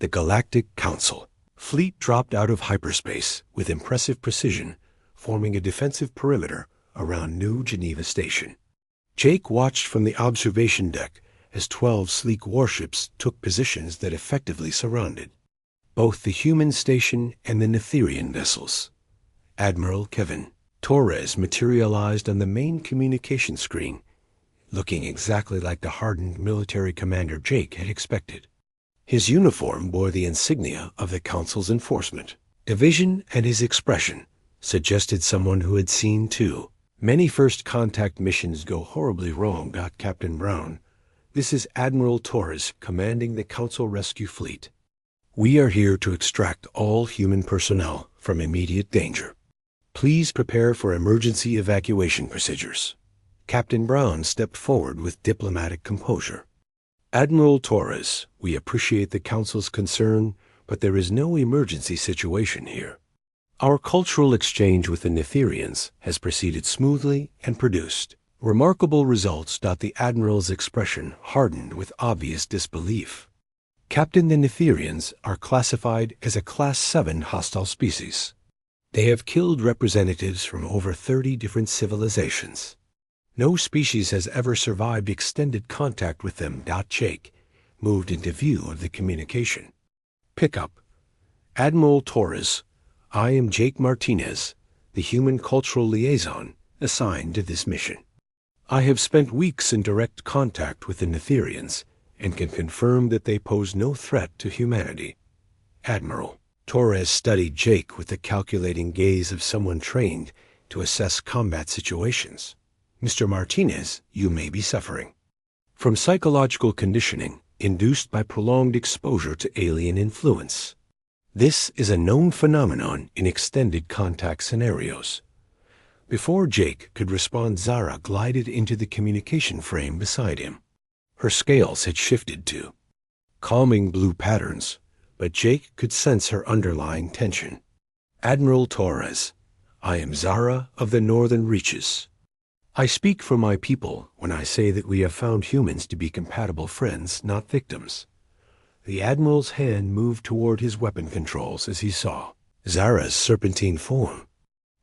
the Galactic Council. Fleet dropped out of hyperspace with impressive precision, forming a defensive perimeter around New Geneva Station. Jake watched from the observation deck as 12 sleek warships took positions that effectively surrounded both the human station and the Netherian vessels. Admiral Kevin Torres materialized on the main communication screen, looking exactly like the hardened military commander Jake had expected. His uniform bore the insignia of the Council's enforcement division, and his expression suggested someone who had seen too many first contact missions go horribly wrong. Captain Brown, this is Admiral Torres commanding the Council Rescue Fleet. We are here to extract all human personnel from immediate danger. Please prepare for emergency evacuation procedures. Captain Brown stepped forward with diplomatic composure. Admiral Torres, we appreciate the Council's concern, but there is no emergency situation here. Our cultural exchange with the Netherians has proceeded smoothly and produced remarkable results. The Admiral's expression hardened with obvious disbelief. Captain, the Netherians are classified as a Class 7 hostile species. They have killed representatives from over 30 different civilizations. No species has ever survived extended contact with them. Jake moved into view of the communication. Pickup. Admiral Torres, I am Jake Martinez, the human cultural liaison assigned to this mission. I have spent weeks in direct contact with the Netherians and can confirm that they pose no threat to humanity. Admiral Torres studied Jake with the calculating gaze of someone trained to assess combat situations. Mr. Martinez, you may be suffering from psychological conditioning induced by prolonged exposure to alien influence. This is a known phenomenon in extended contact scenarios. Before Jake could respond, Zara glided into the communication frame beside him. Her scales had shifted to calming blue patterns, but Jake could sense her underlying tension. Admiral Torres, I am Zara of the Northern Reaches. I speak for my people when I say that we have found humans to be compatible friends, not victims. The Admiral's hand moved toward his weapon controls as he saw Zara's serpentine form.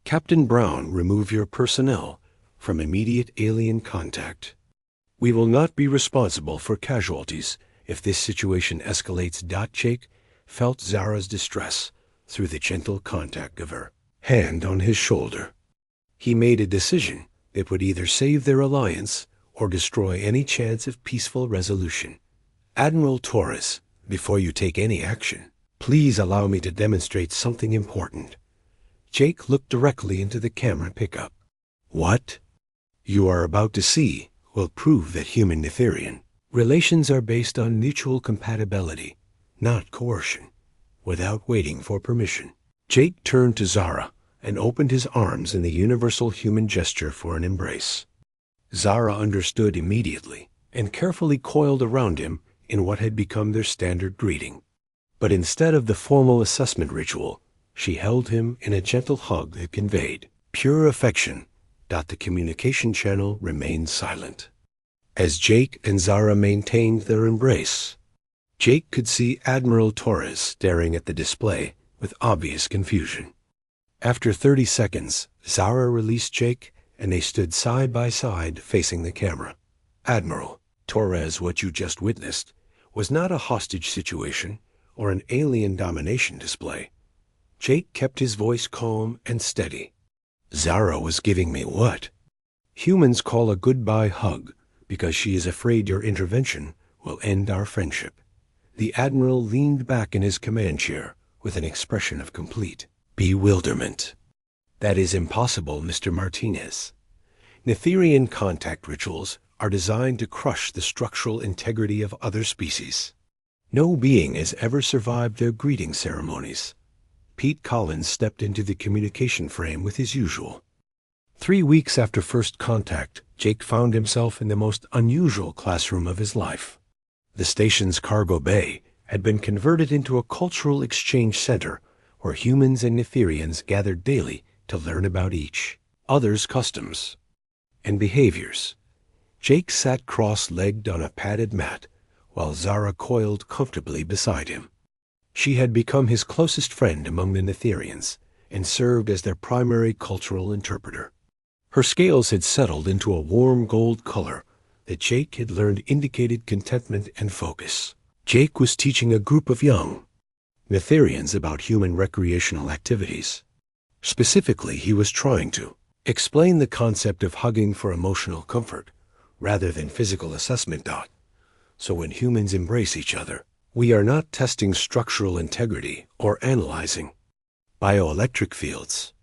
Captain Brown, remove your personnel from immediate alien contact. We will not be responsible for casualties if this situation escalates. Jake felt Zara's distress through the gentle contact of her hand on his shoulder. He made a decision that would either save their alliance or destroy any chance of peaceful resolution. Admiral Torres, before you take any action, please allow me to demonstrate something important. Jake looked directly into the camera pickup. What you are about to see will prove that human-Netherian relations are based on mutual compatibility, not coercion, without waiting for permission. Jake turned to Zara and opened his arms in the universal human gesture for an embrace. Zara understood immediately and carefully coiled around him in what had become their standard greeting. But instead of the formal assessment ritual, she held him in a gentle hug that conveyed pure affection. The communication channel remained silent. As Jake and Zara maintained their embrace, Jake could see Admiral Torres staring at the display with obvious confusion. After 30 seconds, Zara released Jake, and they stood side by side facing the camera. Admiral Torres, what you just witnessed was not a hostage situation or an alien domination display. Jake kept his voice calm and steady. Zara was giving me what humans call a goodbye hug because she is afraid your intervention will end our friendship. The Admiral leaned back in his command chair with an expression of complete bewilderment. That is impossible, Mr. Martinez. Netherian contact rituals are designed to crush the structural integrity of other species. No being has ever survived their greeting ceremonies. Pete Collins stepped into the communication frame with his usual. 3 weeks after first contact, Jake found himself in the most unusual classroom of his life. The station's cargo bay had been converted into a cultural exchange center where humans and Netherians gathered daily to learn about each other's customs and behaviors. Jake sat cross-legged on a padded mat while Zara coiled comfortably beside him. She had become his closest friend among the Netherians and served as their primary cultural interpreter. Her scales had settled into a warm gold color that Jake had learned indicated contentment and focus. Jake was teaching a group of young Netherians about human recreational activities. Specifically, he was trying to explain the concept of hugging for emotional comfort rather than physical assessment. So when humans embrace each other, we are not testing structural integrity or analyzing bioelectric fields.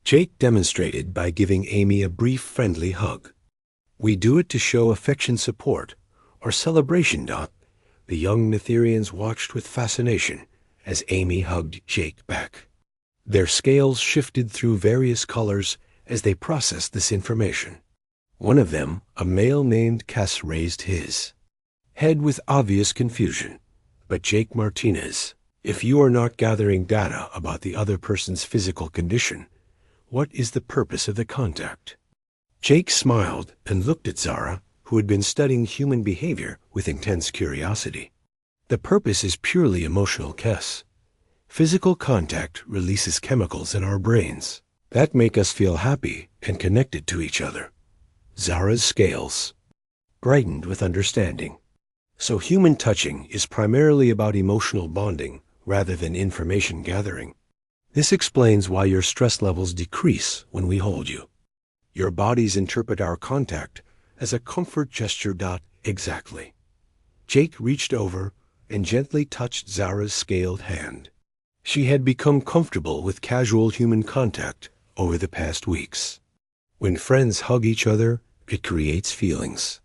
Jake demonstrated by giving Amy a brief friendly hug. We do it to show affection, support, or celebration. The young Netherians watched with fascination as Amy hugged Jake back. Their scales shifted through various colors as they processed this information. One of them, a male named Cass, raised his head with obvious confusion. But Jake Martinez, if you are not gathering data about the other person's physical condition, what is the purpose of the contact? Jake smiled and looked at Zara, who had been studying human behavior with intense curiosity. The purpose is purely emotional, Cass. Physical contact releases chemicals in our brains that make us feel happy and connected to each other. Zara's scales brightened with understanding. So human touching is primarily about emotional bonding rather than information gathering. This explains why your stress levels decrease when we hold you. Your bodies interpret our contact as a comfort gesture. Exactly. Jake reached over and gently touched Zara's scaled hand. She had become comfortable with casual human contact over the past weeks. When friends hug each other, it creates feelings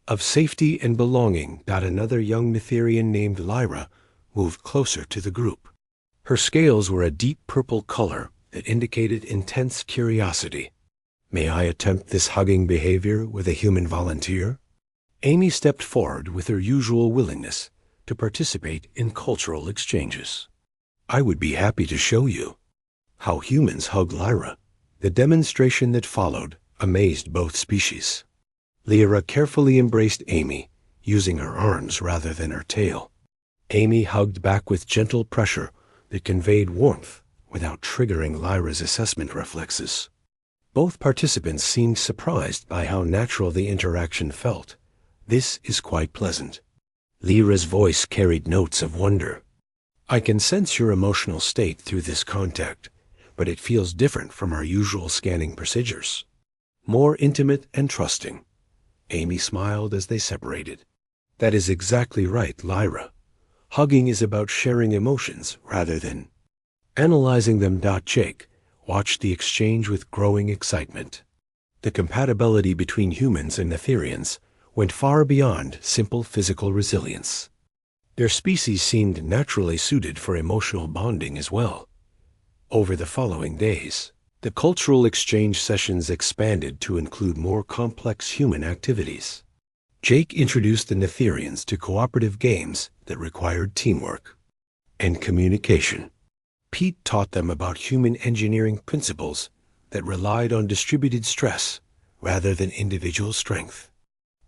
of safety and belonging. Another young Netherian named Lyra moved closer to the group. Her scales were a deep purple color that indicated intense curiosity. May I attempt this hugging behavior with a human volunteer? Amy stepped forward with her usual willingness to participate in cultural exchanges. I would be happy to show you how humans hug Lyra. The demonstration that followed amazed both species. Lyra carefully embraced Amy, using her arms rather than her tail. Amy hugged back with gentle pressure that conveyed warmth without triggering Lyra's assessment reflexes. Both participants seemed surprised by how natural the interaction felt. This is quite pleasant. Lyra's voice carried notes of wonder. I can sense your emotional state through this contact, but it feels different from our usual scanning procedures. More intimate and trusting. Amy smiled as they separated. That is exactly right, Lyra. Hugging is about sharing emotions rather than analyzing them. Jake watched the exchange with growing excitement. The compatibility between humans and Netherians went far beyond simple physical resilience. Their species seemed naturally suited for emotional bonding as well. Over the following days, the cultural exchange sessions expanded to include more complex human activities. Jake introduced the Netherians to cooperative games that required teamwork and communication. Pete taught them about human engineering principles that relied on distributed stress rather than individual strength.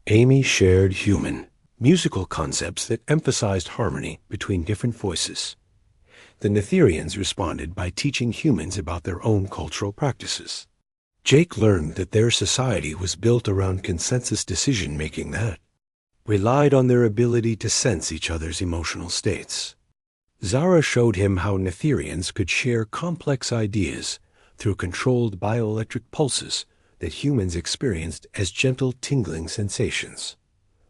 Amy shared human musical concepts that emphasized harmony between different voices. The Netherians responded by teaching humans about their own cultural practices. Jake learned that their society was built around consensus decision-making that relied on their ability to sense each other's emotional states. Zara showed him how Netherians could share complex ideas through controlled bioelectric pulses that humans experienced as gentle tingling sensations.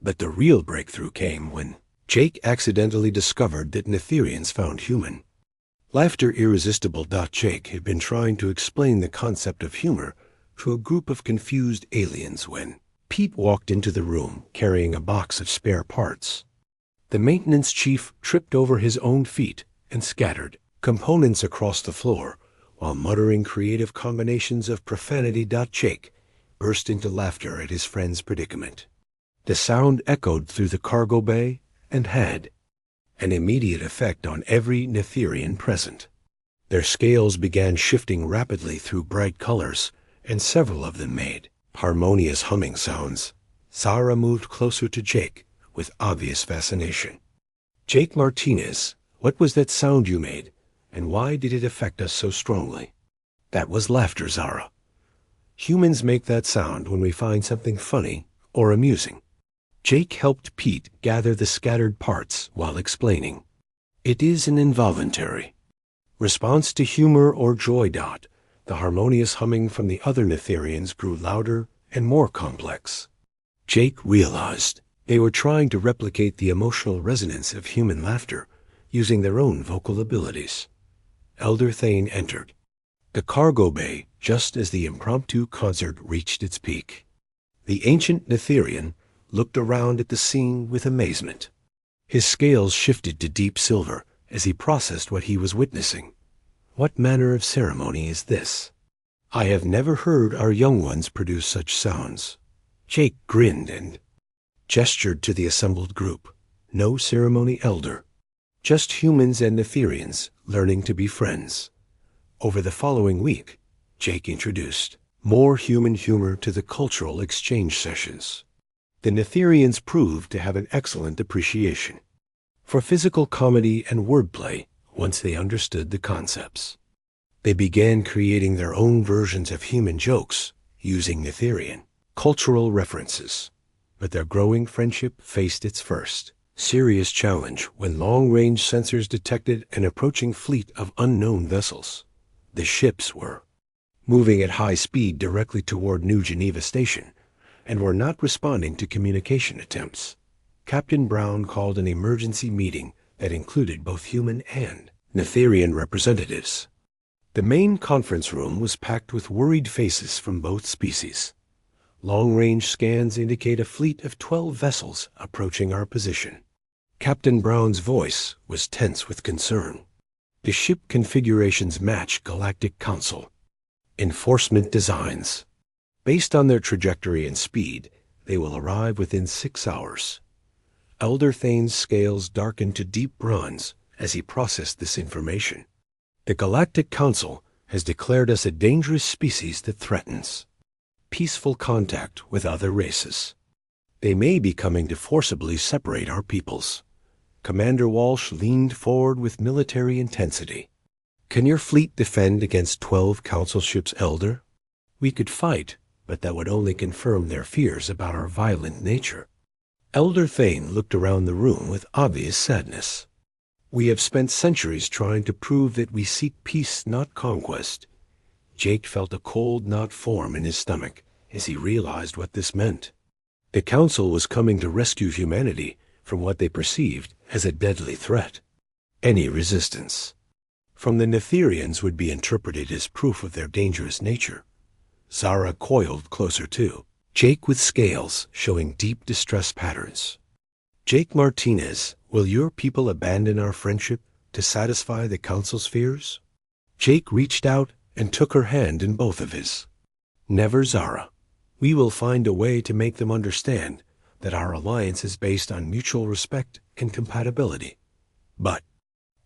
But the real breakthrough came when Jake accidentally discovered that Netherians found human laughter irresistible. Jake had been trying to explain the concept of humor to a group of confused aliens when Pete walked into the room carrying a box of spare parts. The maintenance chief tripped over his own feet and scattered components across the floor while muttering creative combinations of profanity. Jake burst into laughter at his friend's predicament. The sound echoed through the cargo bay and had an immediate effect on every Netherian present. Their scales began shifting rapidly through bright colors, and several of them made harmonious humming sounds. Zara moved closer to Jake with obvious fascination. Jake Martinez What was that sound you made, and why did it affect us so strongly? That was laughter, Zara. Humans make that sound when we find something funny or amusing. Jake helped Pete gather the scattered parts while explaining. It is an involuntary response to humor or joy. The harmonious humming from the other Netherians grew louder and more complex. Jake realized they were trying to replicate the emotional resonance of human laughter using their own vocal abilities. Elder Thane entered the cargo bay just as the impromptu concert reached its peak. The ancient Netherian looked around at the scene with amazement. His scales shifted to deep silver as he processed what he was witnessing. What manner of ceremony is this? I have never heard our young ones produce such sounds. Jake grinned and gestured to the assembled group. No ceremony, Elder. Just humans and Netherians learning to be friends. Over the following week, Jake introduced more human humor to the cultural exchange sessions. The Netherians proved to have an excellent appreciation for physical comedy and wordplay once they understood the concepts. They began creating their own versions of human jokes using Netherian cultural references. But their growing friendship faced its first serious challenge when long-range sensors detected an approaching fleet of unknown vessels. The ships were moving at high speed directly toward New Geneva Station and were not responding to communication attempts. Captain Brown called an emergency meeting that included both human and Netherian representatives. The main conference room was packed with worried faces from both species. Long-range scans indicate a fleet of 12 vessels approaching our position. Captain Brown's voice was tense with concern. The ship configurations match Galactic Council enforcement designs. Based on their trajectory and speed, they will arrive within 6 hours. Elder Thane's scales darkened to deep bronze as he processed this information. The Galactic Council has declared us a dangerous species that threatens peaceful contact with other races. They may be coming to forcibly separate our peoples. Commander Walsh leaned forward with military intensity. Can your fleet defend against 12 council ships, Elder? We could fight, but that would only confirm their fears about our violent nature. Elder Thane looked around the room with obvious sadness. We have spent centuries trying to prove that we seek peace, not conquest. Jake felt a cold knot form in his stomach as he realized what this meant. The Council was coming to rescue humanity from what they perceived as a deadly threat. Any resistance from the Netherians would be interpreted as proof of their dangerous nature. Zara coiled closer too, Jake with scales showing deep distress patterns. Jake Martinez, will your people abandon our friendship to satisfy the Council's fears? Jake reached out and took her hand in both of his. Never, Zara. We will find a way to make them understand that our alliance is based on mutual respect and compatibility. But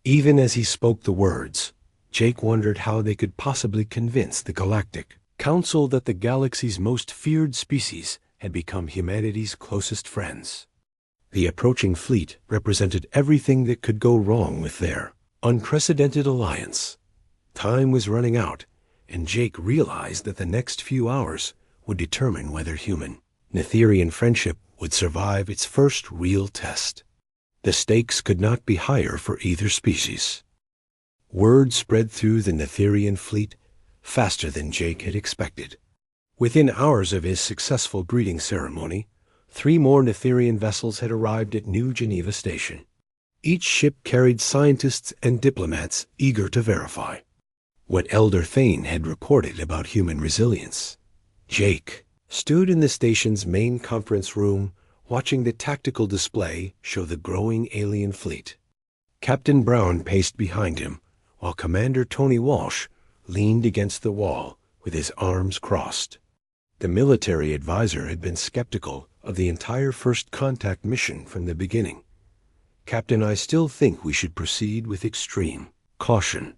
even as he spoke the words, Jake wondered how they could possibly convince the Galactic Council that the galaxy's most feared species had become humanity's closest friends. The approaching fleet represented everything that could go wrong with their unprecedented alliance. Time was running out, and Jake realized that the next few hours would determine whether human Netherian friendship would survive its first real test. The stakes could not be higher for either species. Word spread through the Netherian fleet faster than Jake had expected. Within hours of his successful greeting ceremony, 3 more Netherian vessels had arrived at New Geneva Station. Each ship carried scientists and diplomats eager to verify what Elder Thane had reported about human resilience. Jake stood in the station's main conference room, watching the tactical display show the growing alien fleet. Captain Brown paced behind him, while Commander Tony Walsh leaned against the wall with his arms crossed. The military advisor had been skeptical of the entire First Contact mission from the beginning. Captain, I still think we should proceed with extreme caution.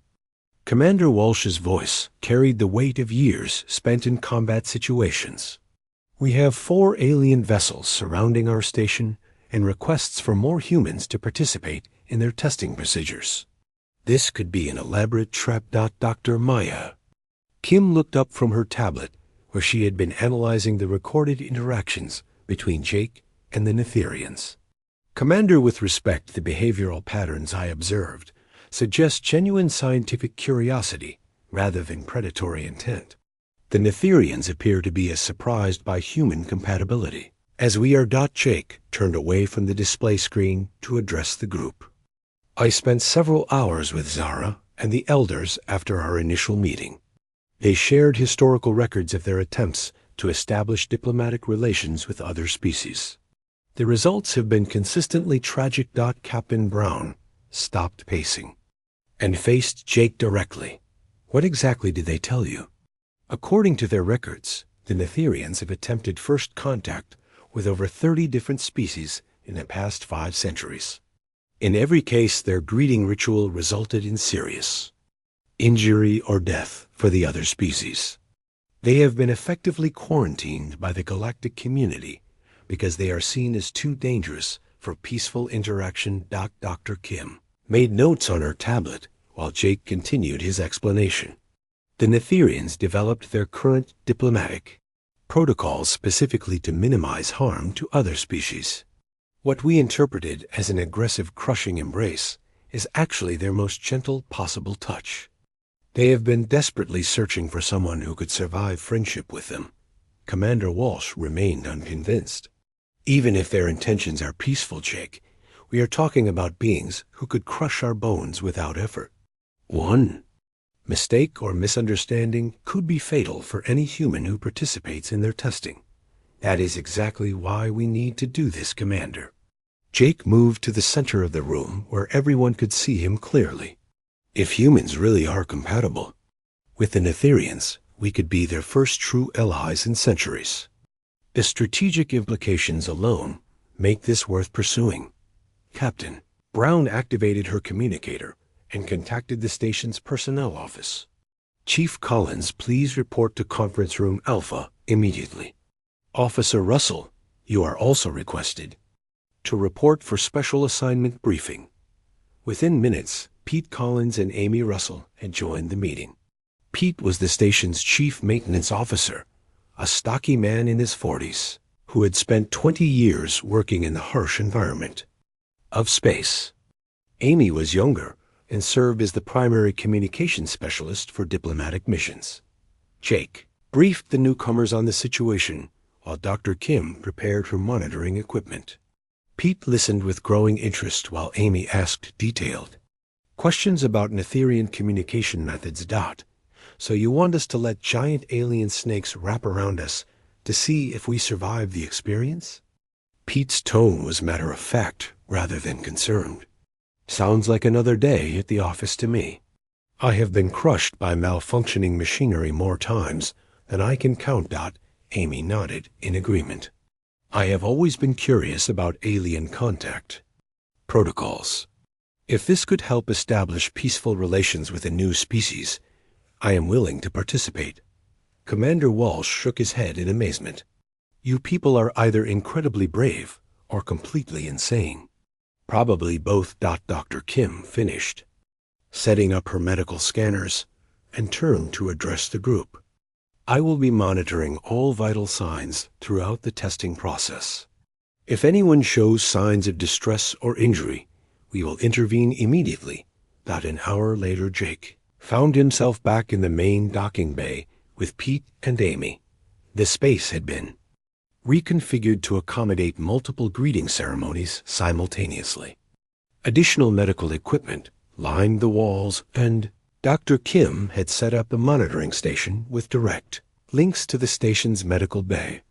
Commander Walsh's voice carried the weight of years spent in combat situations. We have 4 alien vessels surrounding our station and requests for more humans to participate in their testing procedures. This could be an elaborate trap. Dr. Maya. Kim looked up from her tablet, where she had been analyzing the recorded interactions between Jake and the Netherians. Commander, with respect, the behavioral patterns I observed suggest genuine scientific curiosity rather than predatory intent. The Netherians appear to be as surprised by human compatibility as we are. Jake turned away from the display screen to address the group. I spent several hours with Zara and the elders after our initial meeting. They shared historical records of their attempts to establish diplomatic relations with other species. The results have been consistently tragic. Captain Brown stopped pacing and faced Jake directly. What exactly did they tell you? According to their records, the Netherians have attempted first contact with over 30 different species in the past 5 centuries. In every case, their greeting ritual resulted in serious injury or death for the other species. They have been effectively quarantined by the galactic community because they are seen as too dangerous for peaceful interaction. Dr. Kim made notes on her tablet while Jake continued his explanation. The Netherians developed their current diplomatic protocols specifically to minimize harm to other species. What we interpreted as an aggressive crushing embrace is actually their most gentle possible touch. They have been desperately searching for someone who could survive friendship with them. Commander Walsh remained unconvinced. Even if their intentions are peaceful, Jake, we are talking about beings who could crush our bones without effort. One mistake or misunderstanding could be fatal for any human who participates in their testing. That is exactly why we need to do this, Commander. Jake moved to the center of the room where everyone could see him clearly. If humans really are compatible with the Netherians, we could be their first true allies in centuries. The strategic implications alone make this worth pursuing. Captain Brown activated her communicator and contacted the station's personnel office. Chief Collins, please report to Conference Room Alpha immediately. Officer Russell, you are also requested to report for special assignment briefing. Within minutes, Pete Collins and Amy Russell had joined the meeting. Pete was the station's chief maintenance officer, a stocky man in his 40s, who had spent 20 years working in the harsh environment of space. Amy was younger and served as the primary communications specialist for diplomatic missions. Jake briefed the newcomers on the situation while Dr. Kim prepared her monitoring equipment. Pete listened with growing interest while Amy asked detailed questions about Netherian communication methods. So you want us to let giant alien snakes wrap around us to see if we survive the experience? Pete's tone was matter of fact rather than concerned. Sounds like another day at the office to me. I have been crushed by malfunctioning machinery more times than I can count. Amy nodded in agreement. I have always been curious about alien contact protocols. If this could help establish peaceful relations with a new species, I am willing to participate. Commander Walsh shook his head in amazement. You people are either incredibly brave or completely insane. Probably both. Dr. Kim finished setting up her medical scanners and turned to address the group. I will be monitoring all vital signs throughout the testing process. If anyone shows signs of distress or injury, we will intervene immediately. An hour later, Jake found himself back in the main docking bay with Pete and Amy. The space had been reconfigured to accommodate multiple greeting ceremonies simultaneously. Additional medical equipment lined the walls, and Dr. Kim had set up the monitoring station with direct links to the station's medical bay.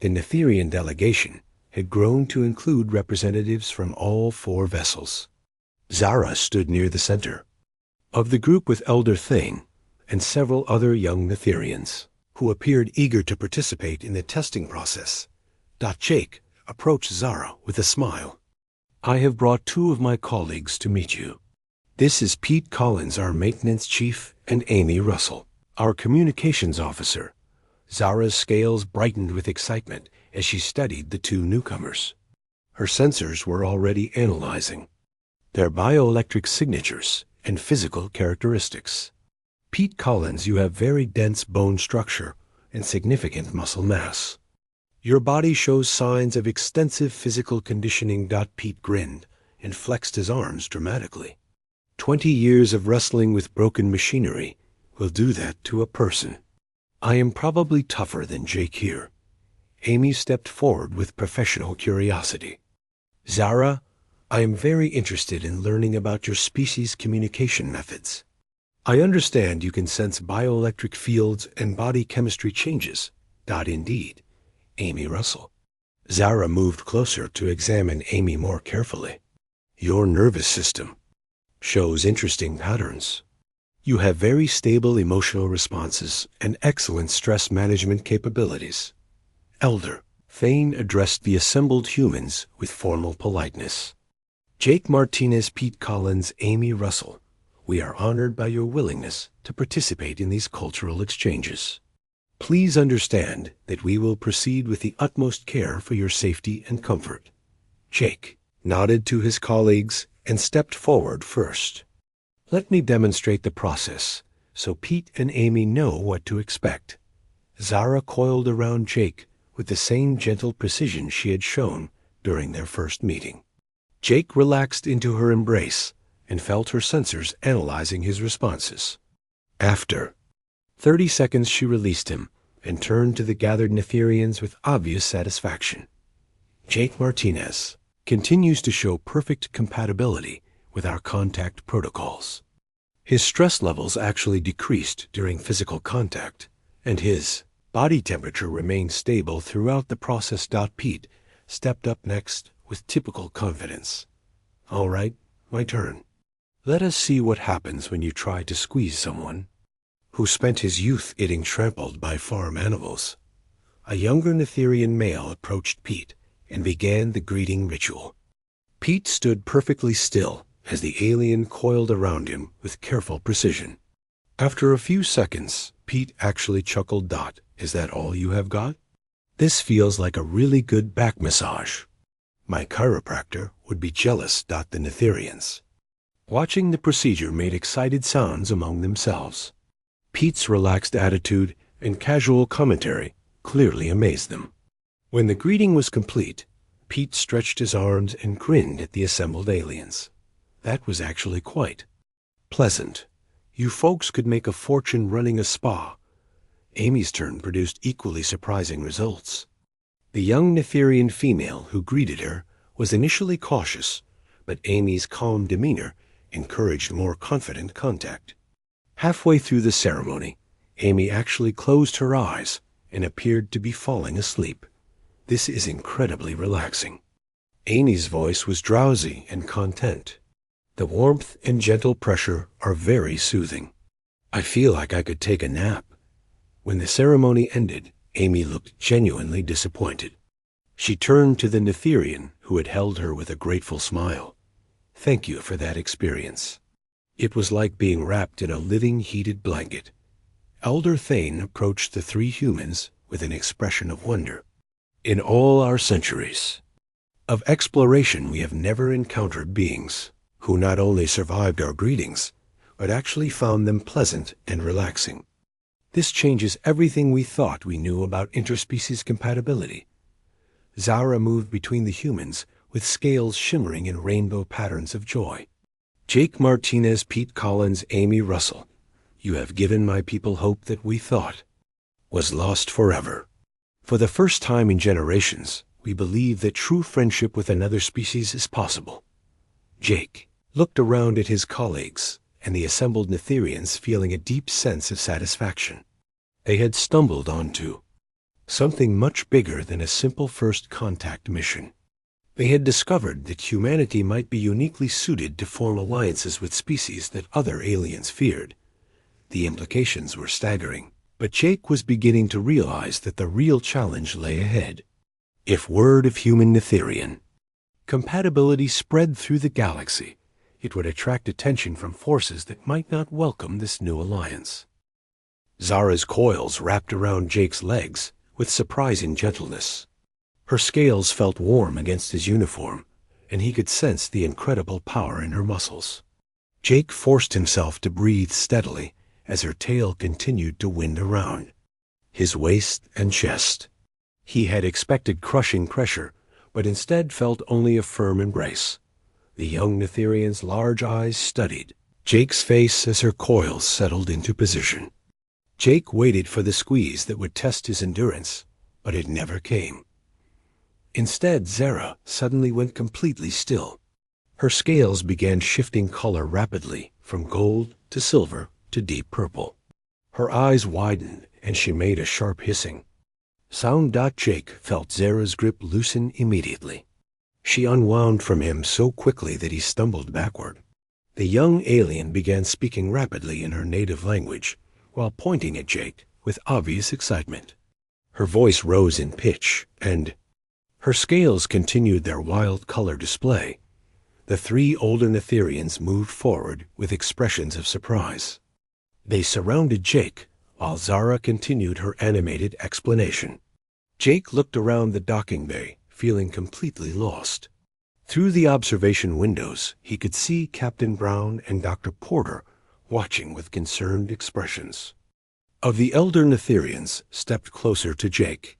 The Netherian delegation had grown to include representatives from all 4 vessels. Zara stood near the center of the group with Elder Thane and several other young Netherians, who appeared eager to participate in the testing process. Jake approached Zara with a smile. I have brought 2 of my colleagues to meet you. This is Pete Collins, our maintenance chief, and Amy Russell, our communications officer. Zara's scales brightened with excitement as she studied the 2 newcomers. Her sensors were already analyzing their bioelectric signatures, and physical characteristics. Pete Collins, you have very dense bone structure and significant muscle mass. Your body shows signs of extensive physical conditioning. Pete grinned and flexed his arms dramatically. 20 years of wrestling with broken machinery will do that to a person. I am probably tougher than Jake here. Amy stepped forward with professional curiosity. Zara, I am very interested in learning about your species' communication methods. I understand you can sense bioelectric fields and body chemistry changes. Indeed. Amy Russell. Zara moved closer to examine Amy more carefully. Your nervous system shows interesting patterns. You have very stable emotional responses and excellent stress management capabilities. Elder Thane addressed the assembled humans with formal politeness. Jake Martinez, Pete Collins, Amy Russell, we are honored by your willingness to participate in these cultural exchanges. Please understand that we will proceed with the utmost care for your safety and comfort. Jake nodded to his colleagues and stepped forward first. Let me demonstrate the process so Pete and Amy know what to expect. Zara coiled around Jake with the same gentle precision she had shown during their first meeting. Jake relaxed into her embrace and felt her sensors analyzing his responses. After 30 seconds, she released him and turned to the gathered Netherians with obvious satisfaction. Jake Martinez continues to show perfect compatibility with our contact protocols. His stress levels actually decreased during physical contact, and his body temperature remained stable throughout the process. Pete stepped up next with typical confidence. All right, my turn. Let us see what happens when you try to squeeze someone who spent his youth getting trampled by farm animals. A younger Netherian male approached Pete and began the greeting ritual. Pete stood perfectly still as the alien coiled around him with careful precision. After a few seconds, Pete actually chuckled. Is that all you have got? This feels like a really good back massage. My chiropractor would be jealous. The Netherians, watching the procedure, made excited sounds among themselves. Pete's relaxed attitude and casual commentary clearly amazed them. When the greeting was complete, Pete stretched his arms and grinned at the assembled aliens. That was actually quite pleasant. You folks could make a fortune running a spa. Amy's turn produced equally surprising results. The young Netherian female who greeted her was initially cautious, but Amy's calm demeanor encouraged more confident contact. Halfway through the ceremony, Amy actually closed her eyes and appeared to be falling asleep. This is incredibly relaxing. Amy's voice was drowsy and content. The warmth and gentle pressure are very soothing. I feel like I could take a nap. When the ceremony ended, Amy looked genuinely disappointed. She turned to the Netherian, who had held her with a grateful smile. Thank you for that experience. It was like being wrapped in a living, heated blanket. Elder Thane approached the three humans with an expression of wonder. In all our centuries of exploration, we have never encountered beings who not only survived our greetings, but actually found them pleasant and relaxing. This changes everything we thought we knew about interspecies compatibility. Zara moved between the humans with scales shimmering in rainbow patterns of joy. Jake Martinez, Pete Collins, Amy Russell, you have given my people hope that we thought was lost forever. For the first time in generations, we believe that true friendship with another species is possible. Jake looked around at his colleagues and the assembled Netherians, feeling a deep sense of satisfaction. They had stumbled onto something much bigger than a simple first contact mission. They had discovered that humanity might be uniquely suited to form alliances with species that other aliens feared. The implications were staggering, but Jake was beginning to realize that the real challenge lay ahead. If word of human Netherian compatibility spread through the galaxy, it would attract attention from forces that might not welcome this new alliance. Zara's coils wrapped around Jake's legs with surprising gentleness. Her scales felt warm against his uniform, and he could sense the incredible power in her muscles. Jake forced himself to breathe steadily as her tail continued to wind around his waist and chest. He had expected crushing pressure, but instead felt only a firm embrace. The young Netherian's large eyes studied Jake's face as her coils settled into position. Jake waited for the squeeze that would test his endurance, but it never came. Instead, Zara suddenly went completely still. Her scales began shifting color rapidly, from gold to silver to deep purple. Her eyes widened, and she made a sharp hissing. Jake felt Zara's grip loosen immediately. She unwound from him so quickly that he stumbled backward. The young alien began speaking rapidly in her native language, while pointing at Jake with obvious excitement. Her voice rose in pitch, and her scales continued their wild color display. The three older Netherians moved forward with expressions of surprise. They surrounded Jake, while Zara continued her animated explanation. Jake looked around the docking bay, feeling completely lost. Through the observation windows, he could see Captain Brown and Dr. Porter watching with concerned expressions. Of the elder Netherians stepped closer to Jake.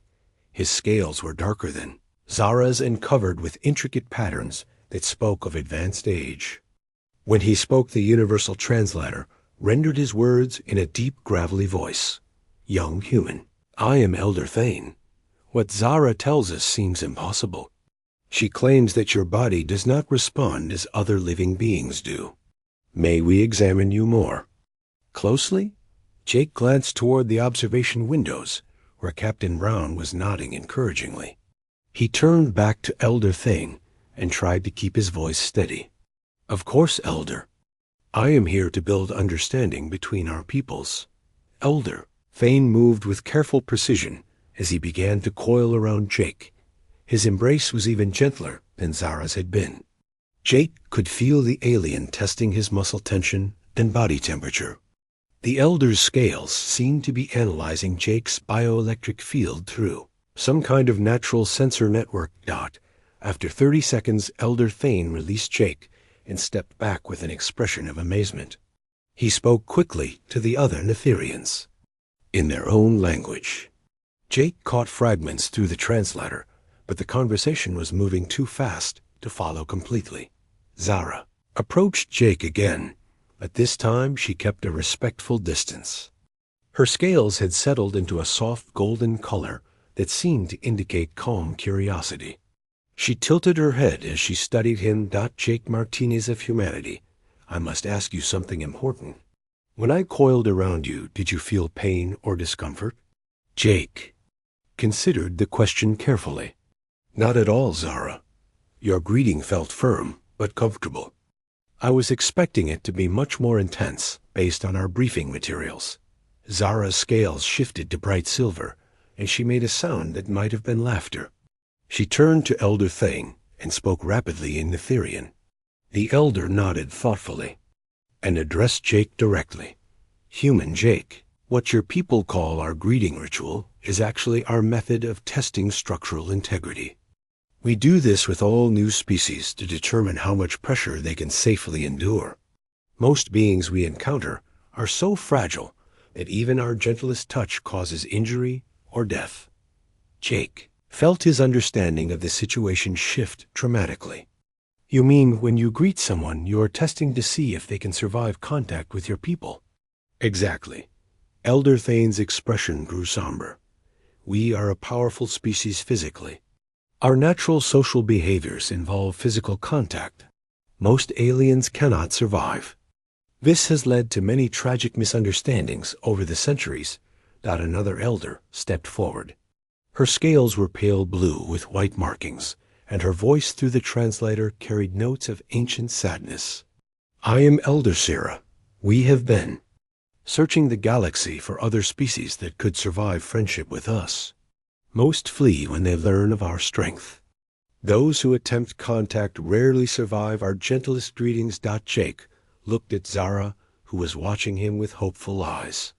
His scales were darker than Zara's and covered with intricate patterns that spoke of advanced age. When he spoke, the universal translator rendered his words in a deep, gravelly voice. Young human, I am Elder Thane. What Zara tells us seems impossible. She claims that your body does not respond as other living beings do. May we examine you more closely? Jake glanced toward the observation windows, where Captain Brown was nodding encouragingly. He turned back to Elder Thane and tried to keep his voice steady. Of course, Elder. I am here to build understanding between our peoples. Elder. Thane moved with careful precision as he began to coil around Jake. His embrace was even gentler than Zara's had been. Jake could feel the alien testing his muscle tension and body temperature. The Elder's scales seemed to be analyzing Jake's bioelectric field through some kind of natural sensor network. After 30 seconds, Elder Thane released Jake and stepped back with an expression of amazement. He spoke quickly to the other Netherians in their own language. Jake caught fragments through the translator, but the conversation was moving too fast to follow completely. Zara approached Jake again, but this time she kept a respectful distance. Her scales had settled into a soft golden color that seemed to indicate calm curiosity. She tilted her head as she studied him. Jake Martinez of humanity, I must ask you something important. When I coiled around you, did you feel pain or discomfort? Jake considered the question carefully. Not at all, Zara. Your greeting felt firm, but comfortable. I was expecting it to be much more intense, based on our briefing materials. Zara's scales shifted to bright silver, and she made a sound that might have been laughter. She turned to Elder Thane and spoke rapidly in Netherian. The elder nodded thoughtfully and addressed Jake directly. Human Jake, what your people call our greeting ritual is actually our method of testing structural integrity. We do this with all new species to determine how much pressure they can safely endure. Most beings we encounter are so fragile that even our gentlest touch causes injury or death. Jake felt his understanding of the situation shift dramatically. You mean when you greet someone, you are testing to see if they can survive contact with your people? Exactly. Elder Thane's expression grew somber. We are a powerful species physically. Our natural social behaviors involve physical contact. Most aliens cannot survive. This has led to many tragic misunderstandings over the centuries. Another elder stepped forward. Her scales were pale blue with white markings, and her voice through the translator carried notes of ancient sadness. I am Elder Sira. We have been searching the galaxy for other species that could survive friendship with us. Most flee when they learn of our strength. Those who attempt contact rarely survive our gentlest greetings. Jake looked at Zara, who was watching him with hopeful eyes.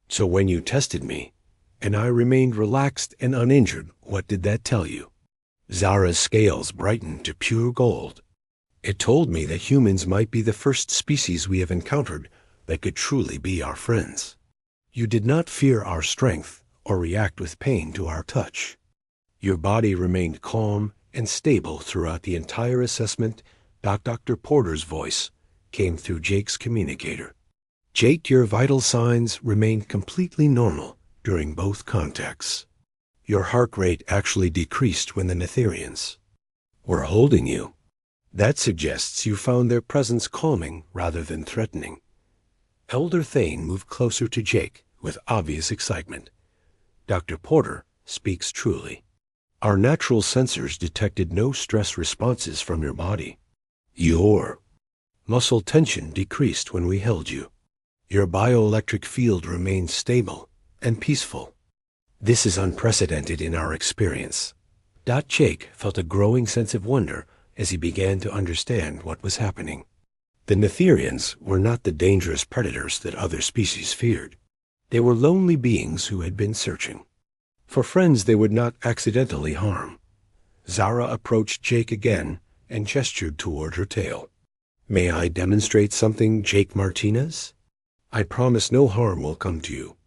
So when you tested me, and I remained relaxed and uninjured, what did that tell you? Zara's scales brightened to pure gold. It told me that humans might be the first species we have encountered that could truly be our friends. You did not fear our strength or react with pain to our touch. Your body remained calm and stable throughout the entire assessment. Dr. Porter's voice came through Jake's communicator. Jake, your vital signs remained completely normal during both contacts. Your heart rate actually decreased when the Netherians were holding you. That suggests you found their presence calming rather than threatening. Elder Thane moved closer to Jake with obvious excitement. Dr. Porter speaks truly. Our natural sensors detected no stress responses from your body. Your muscle tension decreased when we held you. Your bioelectric field remained stable and peaceful. This is unprecedented in our experience. Jake felt a growing sense of wonder as he began to understand what was happening. The Netherians were not the dangerous predators that other species feared. They were lonely beings who had been searching for friends they would not accidentally harm. Zara approached Jake again and gestured toward her tail. May I demonstrate something, Jake Martinez? I promise no harm will come to you.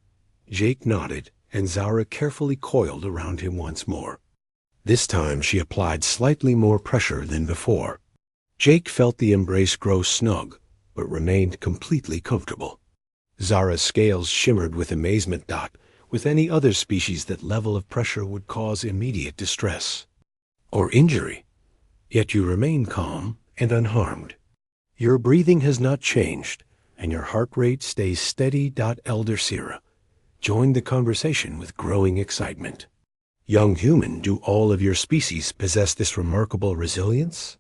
Jake nodded, and Zara carefully coiled around him once more. This time she applied slightly more pressure than before. Jake felt the embrace grow snug, but remained completely comfortable. Zara's scales shimmered with amazement. With any other species, that level of pressure would cause immediate distress or injury. Yet you remain calm and unharmed. Your breathing has not changed, and your heart rate stays steady. Elder Sira joined the conversation with growing excitement. Young human, do all of your species possess this remarkable resilience?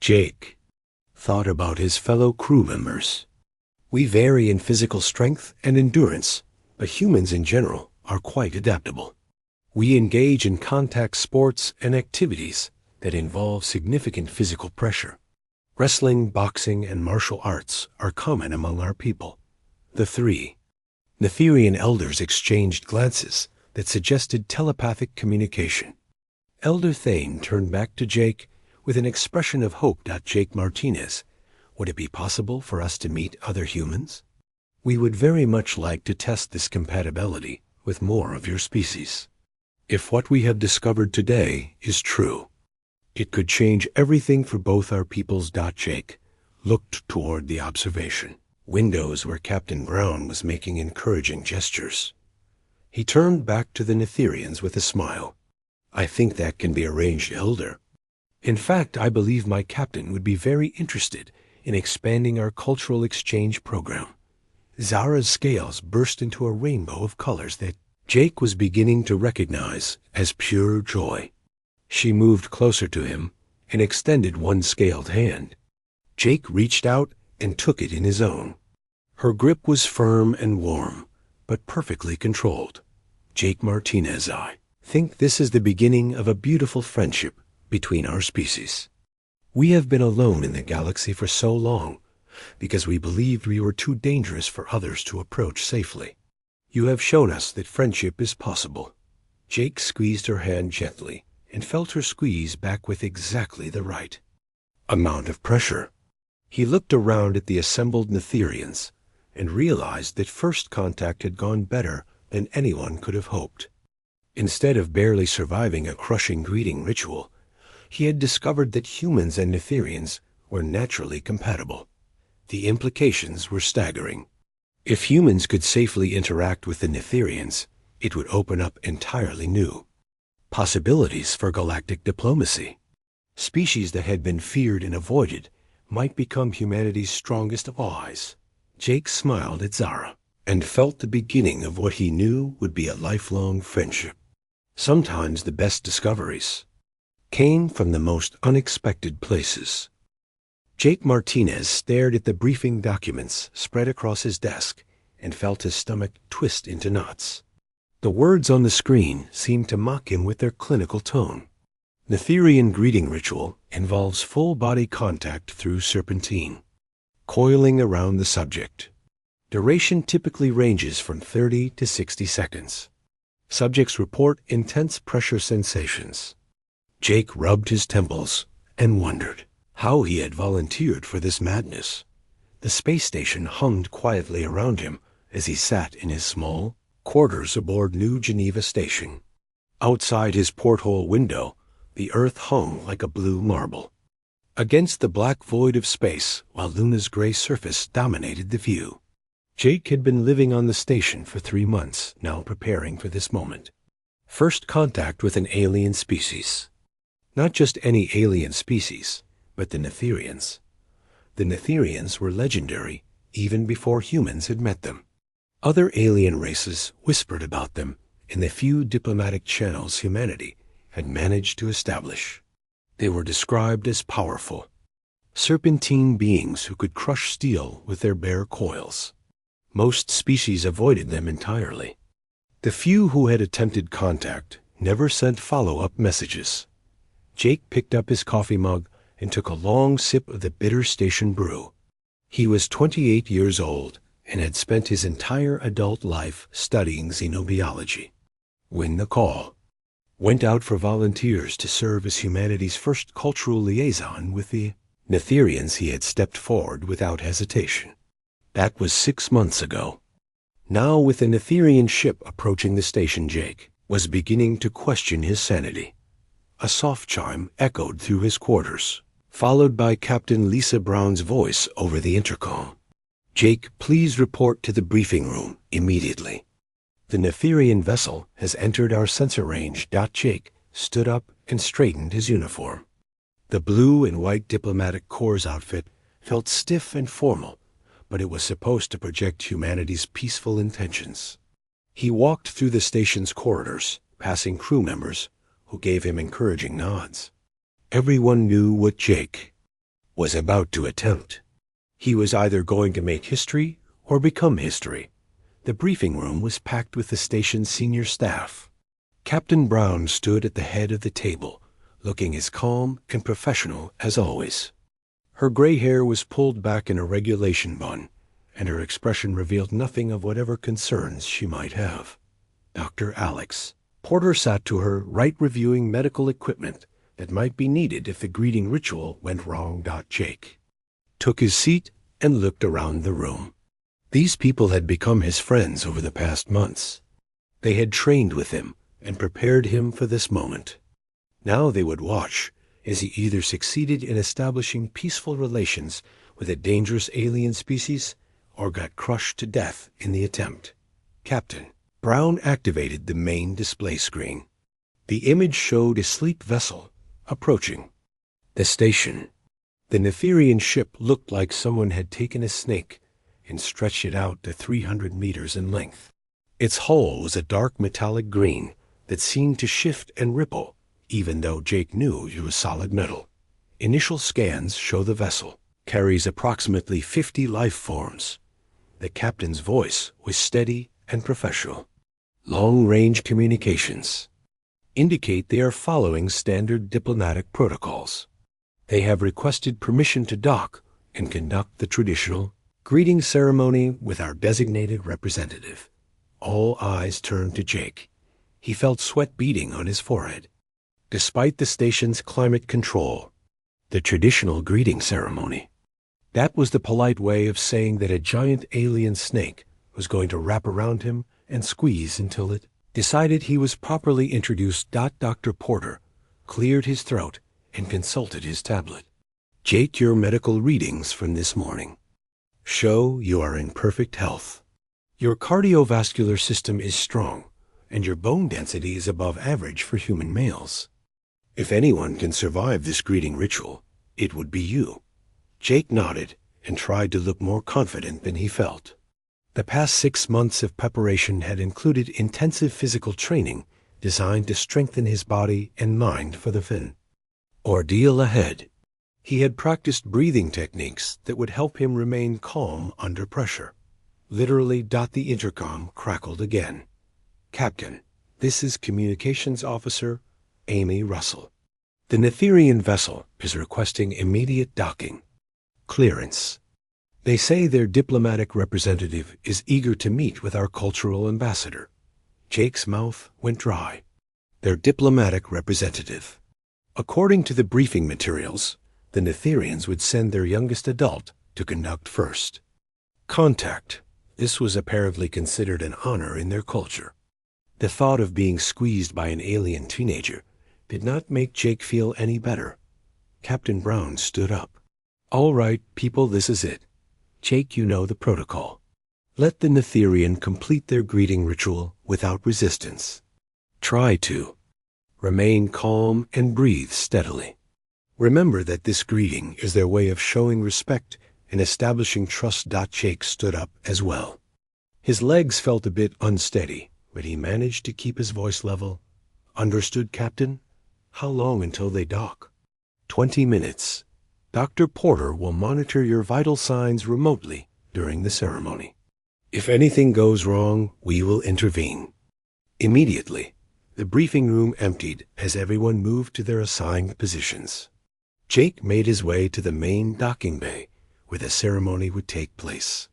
Jake thought about his fellow crew members. We vary in physical strength and endurance, but humans in general are quite adaptable. We engage in contact sports and activities that involve significant physical pressure. Wrestling, boxing, and martial arts are common among our people. The three Netherian elders exchanged glances that suggested telepathic communication. Elder Thane turned back to Jake with an expression of hope. Jake Martinez, would it be possible for us to meet other humans? We would very much like to test this compatibility with more of your species. If what we have discovered today is true, it could change everything for both our peoples. Jake looked toward the observation windows where Captain Brown was making encouraging gestures. He turned back to the Netherians with a smile. I think that can be arranged, Elder. In fact, I believe my captain would be very interested in expanding our cultural exchange program. Zara's scales burst into a rainbow of colors that Jake was beginning to recognize as pure joy. She moved closer to him and extended one scaled hand. Jake reached out and took it in his own. Her grip was firm and warm, but perfectly controlled. Jake Martinez, I think this is the beginning of a beautiful friendship between our species. We have been alone in the galaxy for so long because we believed we were too dangerous for others to approach safely. You have shown us that friendship is possible. Jake squeezed her hand gently and felt her squeeze back with exactly the right amount of pressure. He looked around at the assembled Netherians and realized that first contact had gone better than anyone could have hoped. Instead of barely surviving a crushing greeting ritual, he had discovered that humans and Netherians were naturally compatible. The implications were staggering. If humans could safely interact with the Netherians, it would open up entirely new possibilities for galactic diplomacy. Species that had been feared and avoided might become humanity's strongest allies. Jake smiled at Zara and felt the beginning of what he knew would be a lifelong friendship. Sometimes the best discoveries came from the most unexpected places. Jake Martinez stared at the briefing documents spread across his desk and felt his stomach twist into knots. The words on the screen seemed to mock him with their clinical tone. Netherian greeting ritual involves full-body contact through serpentine, coiling around the subject. Duration typically ranges from 30 to 60 seconds. Subjects report intense pressure sensations. Jake rubbed his temples and wondered how he had volunteered for this madness. The space station hummed quietly around him as he sat in his small quarters aboard New Geneva Station. Outside his porthole window, the Earth hung like a blue marble against the black void of space, while Luna's gray surface dominated the view. Jake had been living on the station for 3 months, now preparing for this moment. First contact with an alien species. Not just any alien species, but the Netherians. The Netherians were legendary even before humans had met them. Other alien races whispered about them in the few diplomatic channels humanity had managed to establish. They were described as powerful, serpentine beings who could crush steel with their bare coils. Most species avoided them entirely. The few who had attempted contact never sent follow-up messages. Jake picked up his coffee mug and took a long sip of the bitter station brew. He was 28 years old and had spent his entire adult life studying xenobiology. When the call went out for volunteers to serve as humanity's first cultural liaison with the Netherians, he had stepped forward without hesitation. That was 6 months ago. Now, with the Netherian ship approaching the station, Jake was beginning to question his sanity. A soft chime echoed through his quarters, followed by Captain Lisa Brown's voice over the intercom. "Jake, please report to the briefing room immediately. The Netherian vessel has entered our sensor range." Jake stood up and straightened his uniform. The blue and white diplomatic corps outfit felt stiff and formal, but it was supposed to project humanity's peaceful intentions. He walked through the station's corridors, passing crew members who gave him encouraging nods. Everyone knew what Jake was about to attempt. He was either going to make history or become history. The briefing room was packed with the station's senior staff. Captain Brown stood at the head of the table, looking as calm and professional as always. Her gray hair was pulled back in a regulation bun, and her expression revealed nothing of whatever concerns she might have. Dr. Alex Porter sat to her right, reviewing medical equipment that might be needed if the greeting ritual went wrong. Jake took his seat and looked around the room. These people had become his friends over the past months. They had trained with him and prepared him for this moment. Now they would watch as he either succeeded in establishing peaceful relations with a dangerous alien species or got crushed to death in the attempt. Captain Brown activated the main display screen. The image showed a sleek vessel approaching the station. The Netherian ship looked like someone had taken a snake and stretched it out to 300 meters in length. Its hull was a dark metallic green that seemed to shift and ripple, even though Jake knew it was solid metal. Initial scans show the vessel carries approximately 50 life forms. The captain's voice was steady and professional. Long-range communications indicate they are following standard diplomatic protocols. They have requested permission to dock and conduct the traditional greeting ceremony with our designated representative. All eyes turned to Jake. He felt sweat beading on his forehead. Despite the station's climate control, the traditional greeting ceremony, that was the polite way of saying that a giant alien snake was going to wrap around him and squeeze until it decided he was properly introduced. Dr. Porter cleared his throat and consulted his tablet. "Jake, your medical readings from this morning show you are in perfect health. Your cardiovascular system is strong, and your bone density is above average for human males. If anyone can survive this greeting ritual, it would be you." Jake nodded and tried to look more confident than he felt. The past 6 months of preparation had included intensive physical training designed to strengthen his body and mind for the ordeal ahead. He had practiced breathing techniques that would help him remain calm under pressure. Literally. The intercom crackled again. "Captain, this is Communications Officer Amy Russell. The Netherian vessel is requesting immediate docking clearance. They say their diplomatic representative is eager to meet with our cultural ambassador." Jake's mouth went dry. Their diplomatic representative. According to the briefing materials, the Netherians would send their youngest adult to conduct first. Contact. This was apparently considered an honor in their culture. The thought of being squeezed by an alien teenager did not make Jake feel any better. Captain Brown stood up. "All right, people, this is it. Jake, you know the protocol. Let the Netherian complete their greeting ritual without resistance. Try to remain calm and breathe steadily. Remember that this greeting is their way of showing respect and establishing trust." Jake stood up as well. His legs felt a bit unsteady, but he managed to keep his voice level. "Understood, Captain? How long until they dock?" 20 minutes. Dr. Porter will monitor your vital signs remotely during the ceremony. If anything goes wrong, we will intervene. Immediately, the briefing room emptied as everyone moved to their assigned positions. Jake made his way to the main docking bay, where the ceremony would take place.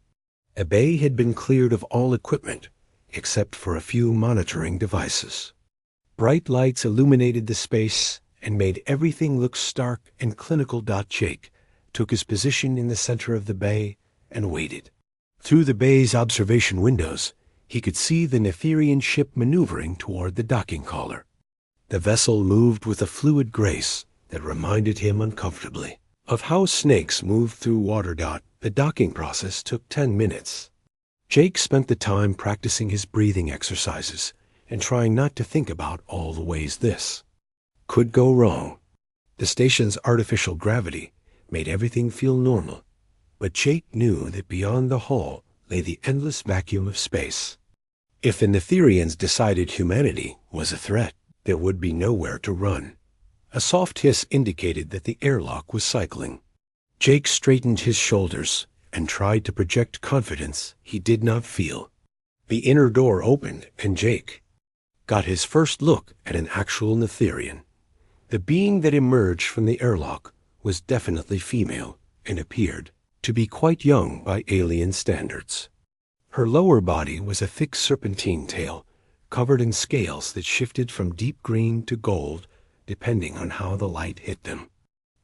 A bay had been cleared of all equipment, except for a few monitoring devices. Bright lights illuminated the space and made everything look stark and clinical. Jake took his position in the center of the bay and waited. Through the bay's observation windows, he could see the Netherian ship maneuvering toward the docking collar. The vessel moved with a fluid grace that reminded him uncomfortably of how snakes move through water. The docking process took 10 minutes. Jake spent the time practicing his breathing exercises and trying not to think about all the ways this could go wrong. The station's artificial gravity made everything feel normal, but Jake knew that beyond the hull lay the endless vacuum of space. If the Netherians decided humanity was a threat, there would be nowhere to run. A soft hiss indicated that the airlock was cycling. Jake straightened his shoulders and tried to project confidence he did not feel. The inner door opened and Jake got his first look at an actual Netherian. The being that emerged from the airlock was definitely female and appeared to be quite young by alien standards. Her lower body was a thick serpentine tail, covered in scales that shifted from deep green to gold depending on how the light hit them.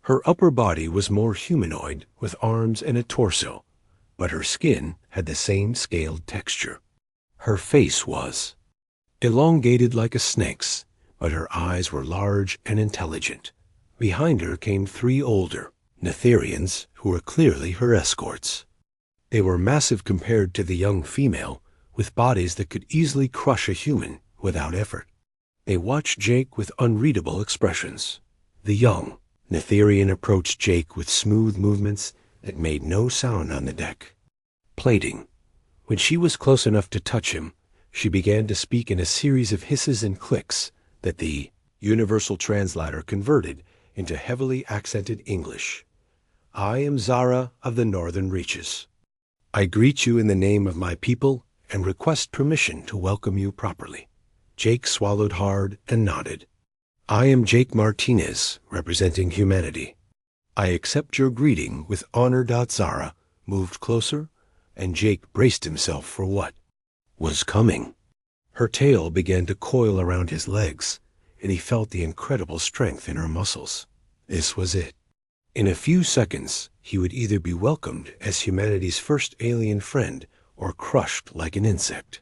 Her upper body was more humanoid, with arms and a torso, but her skin had the same scaled texture. Her face was elongated like a snake's, but her eyes were large and intelligent. Behind her came 3 older Netherians who were clearly her escorts. They were massive compared to the young female, with bodies that could easily crush a human without effort. They watched Jake with unreadable expressions. The young Netherian approached Jake with smooth movements that made no sound on the deck. Plating. When she was close enough to touch him, she began to speak in a series of hisses and clicks that the universal translator converted into heavily accented English. "I am Zara of the Northern Reaches. I greet you in the name of my people and request permission to welcome you properly." Jake swallowed hard and nodded. "I am Jake Martinez, representing humanity. I accept your greeting with honor." Zara moved closer, and Jake braced himself for what was coming. Her tail began to coil around his legs, and he felt the incredible strength in her muscles. This was it. In a few seconds, he would either be welcomed as humanity's first alien friend or crushed like an insect.